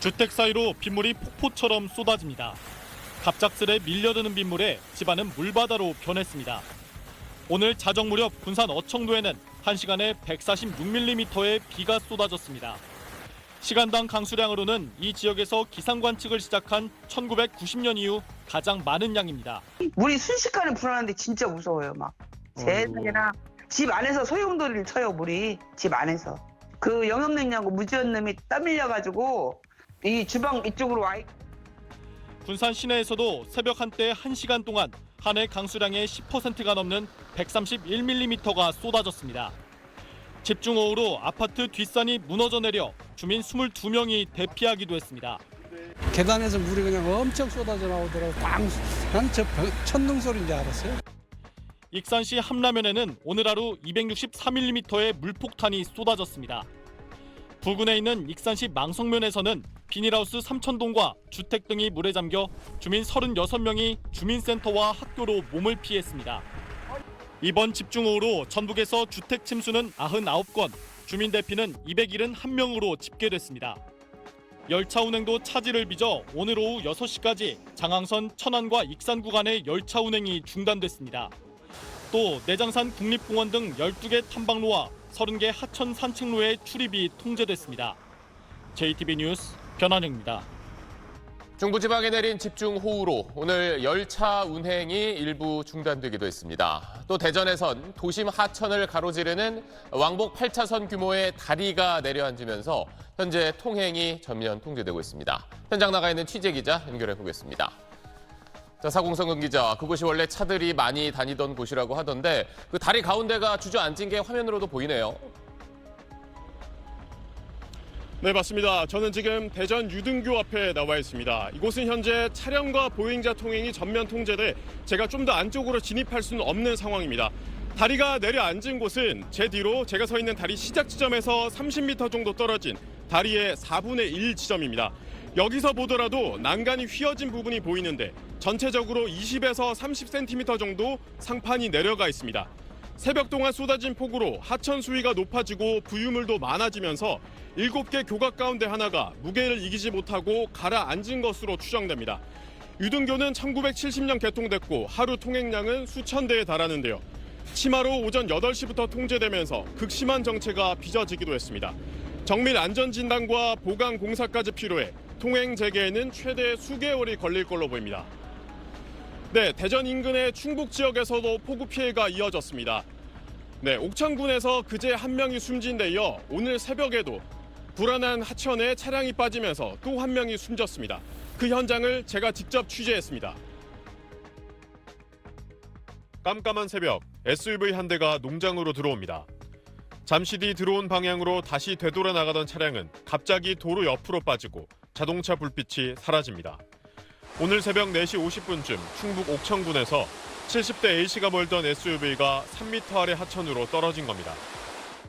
주택 사이로 빗물이 폭포처럼 쏟아집니다. 갑작스레 밀려드는 빗물에 집안은 물바다로 변했습니다. 오늘 자정 무렵 군산 어청도에는 1시간에 146mm의 비가 쏟아졌습니다. 시간당 강수량으로는 이 지역에서 기상 관측을 시작한 1990년 이후 가장 많은 양입니다. 물이 순식간에 불어나는데 진짜 무서워요. 막 세상에나 집 안에서 소용돌이를 쳐요. 물이 집 안에서. 그 영업냉장고 무지한 놈이 떠밀려가지고 이 주방 이쪽으로 와. 군산 시내에서도 새벽 한때 1시간 동안 한 해 강수량의 10%가 넘는 131mm가 쏟아졌습니다. 집중호우로 아파트 뒷산이 무너져 내려 주민 22명이 대피하기도 했습니다. 계단에서 물이 그냥 엄청 쏟아져 나오더라고요. 난 저 천둥 소리인 줄 알았어요. 익산시 함라면에는 오늘 하루 263mm의 물폭탄이 쏟아졌습니다. 부근에 있는 익산시 망성면에서는 비닐하우스 3,000동과 주택 등이 물에 잠겨 주민 36명이 주민센터와 학교로 몸을 피했습니다. 이번 집중호우로 전북에서 주택 침수는 99건, 주민 대피는 271명으로 집계됐습니다. 열차 운행도 차질을 빚어 오늘 오후 6시까지 장항선 천안과 익산 구간의 열차 운행이 중단됐습니다. 또 내장산 국립공원 등 12개 탐방로와 30개 하천 산책로의 출입이 통제됐습니다. JTB 뉴스 변한영입니다. 중부지방에 내린 집중호우로 오늘 열차 운행이 일부 중단되기도 했습니다. 또 대전에선 도심 하천을 가로지르는 왕복 8차선 규모의 다리가 내려앉으면서 현재 통행이 전면 통제되고 있습니다. 현장 나가 있는 취재기자 연결해 보겠습니다. 자, 사공성근 기자, 그곳이 원래 차들이 많이 다니던 곳이라고 하던데 그 다리 가운데가 주저앉은 게 화면으로도 보이네요. 네, 맞습니다. 저는 지금 대전 유등교 앞에 나와 있습니다. 이곳은 현재 차량과 보행자 통행이 전면 통제돼 제가 좀 더 안쪽으로 진입할 수는 없는 상황입니다. 다리가 내려앉은 곳은 제 뒤로 제가 서 있는 다리 시작 지점에서 30m 정도 떨어진 다리의 4분의 1 지점입니다. 여기서 보더라도 난간이 휘어진 부분이 보이는데 전체적으로 20에서 30cm 정도 상판이 내려가 있습니다. 새벽 동안 쏟아진 폭우로 하천 수위가 높아지고 부유물도 많아지면서 7개 교각 가운데 하나가 무게를 이기지 못하고 가라앉은 것으로 추정됩니다. 유등교는 1970년 개통됐고 하루 통행량은 수천 대에 달하는데요. 치마로 오전 8시부터 통제되면서 극심한 정체가 빚어지기도 했습니다. 정밀 안전진단과 보강 공사까지 필요해 통행 재개에는 최대 수개월이 걸릴 걸로 보입니다. 네, 대전 인근의 충북 지역에서도 폭우 피해가 이어졌습니다. 네, 옥천군에서 그제 한 명이 숨진 데 이어 오늘 새벽에도 불안한 하천에 차량이 빠지면서 또 한 명이 숨졌습니다. 그 현장을 제가 직접 취재했습니다. 깜깜한 새벽, SUV 한 대가 농장으로 들어옵니다. 잠시 뒤 들어온 방향으로 다시 되돌아 나가던 차량은 갑자기 도로 옆으로 빠지고 자동차 불빛이 사라집니다. 오늘 새벽 4시 50분쯤 충북 옥천군에서 70대 A씨가 몰던 SUV가 3m 아래 하천으로 떨어진 겁니다.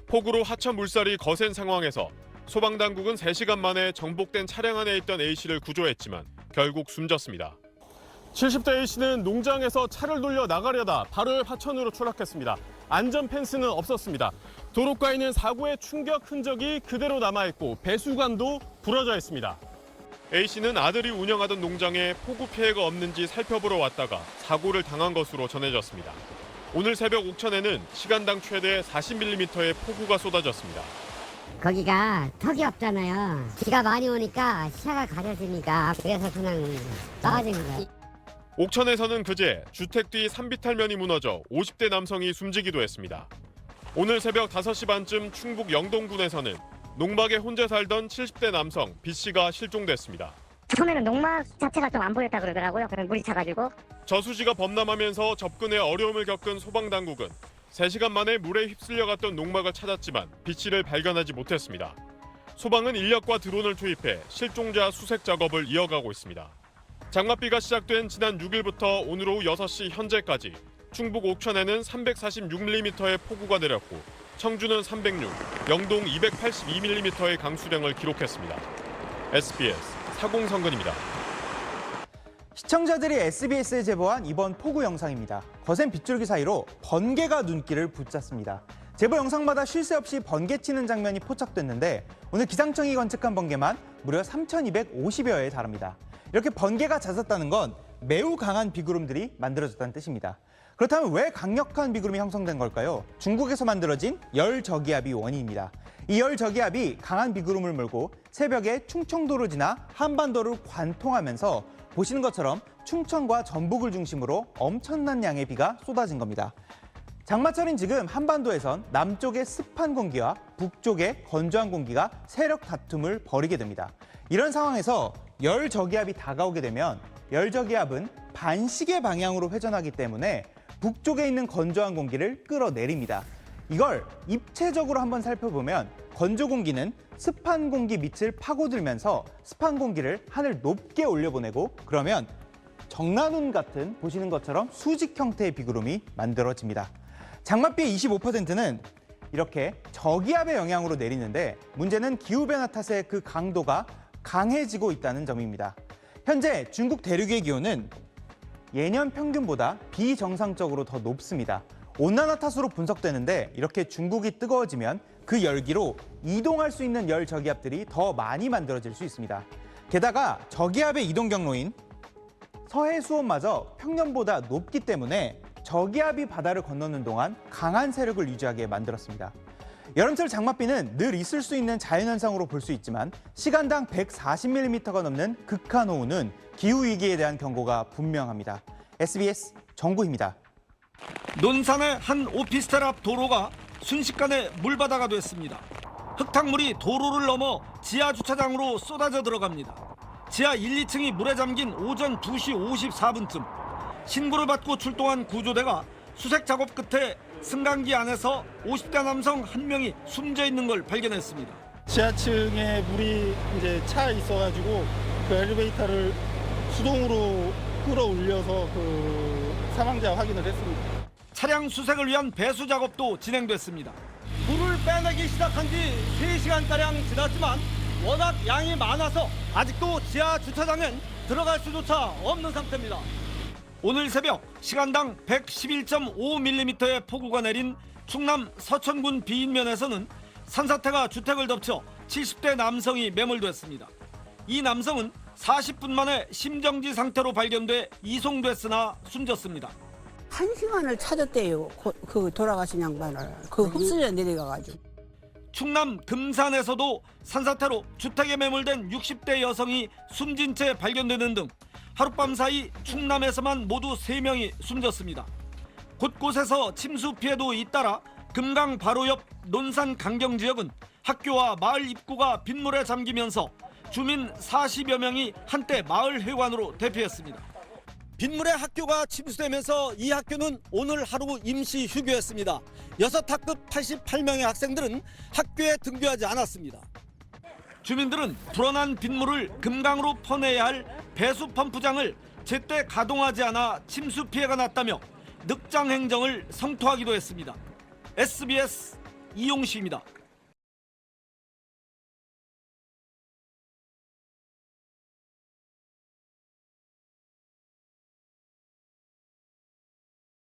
폭우로 하천 물살이 거센 상황에서 소방당국은 3시간 만에 정복된 차량 안에 있던 A씨를 구조했지만 결국 숨졌습니다. 70대 A씨는 농장에서 차를 돌려 나가려다 바로 옆 하천으로 추락했습니다. 안전 펜스는 없었습니다. 도로가에는 사고의 충격 흔적이 그대로 남아있고 배수관도 부러져 있습니다. A씨는 아들이 운영하던 농장에 폭우 피해가 없는지 살펴보러 왔다가 사고를 당한 것으로 전해졌습니다. 오늘 새벽 옥천에는 시간당 최대 40mm의 폭우가 쏟아졌습니다. 거기가 턱이 없잖아요. 비가 많이 오니까 시야가 가려지니까 그래서 그냥 나가진 거예요. 옥천에서는 그제 주택 뒤 산비탈면이 무너져 50대 남성이 숨지기도 했습니다. 오늘 새벽 5시 반쯤 충북 영동군에서는 농막에 혼자 살던 70대 남성 B씨가 실종됐습니다. 처음에는 농막 자체가 좀 안 보였다 그러더라고요. 그럼 물이 차가지고. 저수지가 범람하면서 접근에 어려움을 겪은 소방당국은 3시간 만에 물에 휩쓸려갔던 농막을 찾았지만 B씨를 발견하지 못했습니다. 소방은 인력과 드론을 투입해 실종자 수색 작업을 이어가고 있습니다. 장맛비가 시작된 지난 6일부터 오늘 오후 6시 현재까지 충북 옥천에는 346mm의 폭우가 내렸고 청주는 306, 영동 282mm의 강수량을 기록했습니다. SBS 사공성근입니다. 시청자들이 SBS에 제보한 이번 폭우 영상입니다. 거센 빗줄기 사이로 번개가 눈길을 붙잡습니다. 제보 영상마다 쉴 새 없이 번개치는 장면이 포착됐는데 오늘 기상청이 관측한 번개만 무려 3,250여에 달합니다. 이렇게 번개가 잦았다는 건 매우 강한 비구름들이 만들어졌다는 뜻입니다. 그렇다면 왜 강력한 비구름이 형성된 걸까요? 중국에서 만들어진 열저기압이 원인입니다. 이 열저기압이 강한 비구름을 몰고 새벽에 충청도를 지나 한반도를 관통하면서 보시는 것처럼 충청과 전북을 중심으로 엄청난 양의 비가 쏟아진 겁니다. 장마철인 지금 한반도에선 남쪽의 습한 공기와 북쪽의 건조한 공기가 세력 다툼을 벌이게 됩니다. 이런 상황에서 열저기압이 다가오게 되면 열저기압은 반시계 방향으로 회전하기 때문에 북쪽에 있는 건조한 공기를 끌어내립니다. 이걸 입체적으로 한번 살펴보면 건조 공기는 습한 공기 밑을 파고들면서 습한 공기를 하늘 높게 올려보내고 그러면 정난운 같은 보시는 것처럼 수직 형태의 비구름이 만들어집니다. 장맛비의 25%는 이렇게 저기압의 영향으로 내리는데 문제는 기후변화 탓에 그 강도가 강해지고 있다는 점입니다. 현재 중국 대륙의 기온은 예년 평균보다 비정상적으로 더 높습니다. 온난화 탓으로 분석되는데 이렇게 중국이 뜨거워지면 그 열기로 이동할 수 있는 열 저기압들이 더 많이 만들어질 수 있습니다. 게다가 저기압의 이동 경로인 서해 수온마저 평년보다 높기 때문에 저기압이 바다를 건너는 동안 강한 세력을 유지하게 만들었습니다. 여름철 장맛비는 늘 있을 수 있는 자연현상으로 볼 수 있지만 시간당 140mm가 넘는 극한호우는 기후위기에 대한 경고가 분명합니다. SBS 정구입니다. 논산의 한 오피스텔 앞 도로가 순식간에 물바다가 됐습니다. 흙탕물이 도로를 넘어 지하 주차장으로 쏟아져 들어갑니다. 지하 1, 2층이 물에 잠긴 오전 2시 54분쯤 신고를 받고 출동한 구조대가 수색 작업 끝에 승강기 안에서 50대 남성 한 명이 숨져 있는 걸 발견했습니다. 지하층에 물이 이제 차 있어가지고 그 엘리베이터를 수동으로 끌어올려서 그 사망자 확인을 했습니다. 차량 수색을 위한 배수 작업도 진행됐습니다. 물을 빼내기 시작한 지 3시간가량 지났지만 워낙 양이 많아서 아직도 지하 주차장엔 들어갈 수조차 없는 상태입니다. 오늘 새벽 시간당 111.5mm의 폭우가 내린 충남 서천군 비인면에서는 산사태가 주택을 덮쳐 70대 남성이 매몰됐습니다. 이 남성은 40분 만에 심정지 상태로 발견돼 이송됐으나 숨졌습니다. 1시간을 찾았대요. 그 돌아가신 양반을. 그 흡수에 내려가가지고. 충남 금산에서도 산사태로 주택에 매몰된 60대 여성이 숨진 채 발견되는 등 하룻밤 사이 충남에서만 모두 3명이 숨졌습니다. 곳곳에서 침수 피해도 잇따라 금강 바로 옆 논산 강경 지역은 학교와 마을 입구가 빗물에 잠기면서 주민 40여 명이 한때 마을 회관으로 대피했습니다. 빗물에 학교가 침수되면서 이 학교는 오늘 하루 임시 휴교했습니다. 6학급 88명의 학생들은 학교에 등교하지 않았습니다. 주민들은 불어난 빗물을 금강으로 퍼내야 할 배수 펌프장을 제때 가동하지 않아 침수 피해가 났다며 늑장 행정을 성토하기도 했습니다. SBS 이용식입니다.